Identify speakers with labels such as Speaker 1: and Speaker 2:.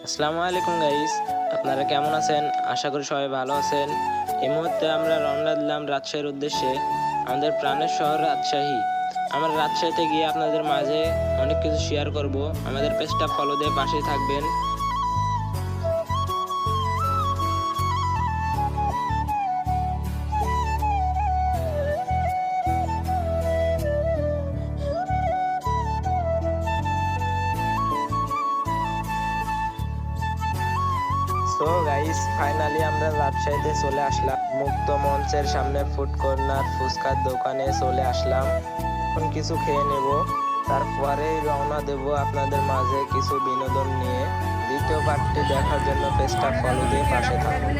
Speaker 1: আসসালামু আলাইকুম গাইস, আপনারা কেমন আছেন? আশা করি সবাই ভালো আছেন। এই মুহূর্তে আমরা রওনা দিলাম রাজশাহীর উদ্দেশ্যে, আমাদের প্রাণের শহর রাজশাহী। আমরা রাজশাহীতে গিয়ে আপনাদের মাঝে অনেক কিছু শেয়ার করব। আমাদের পেজটা ফলো দিয়ে পাশেই থাকবেন। সো গাইস, ফাইনালি আমরা রাজশাহীতে চলে আসলাম। মুক্ত মঞ্চের সামনে ফুড কর্নার ফুচকার দোকানে চলে আসলাম। এখন কিছু খেয়ে নেব, তারপরেই রওনা দেব আপনাদের মাঝে কিছু বিনোদন নিয়ে। দ্বিতীয় পার্টটি দেখার জন্য পেজটা ফলো দিয়ে পাশে থাকুন।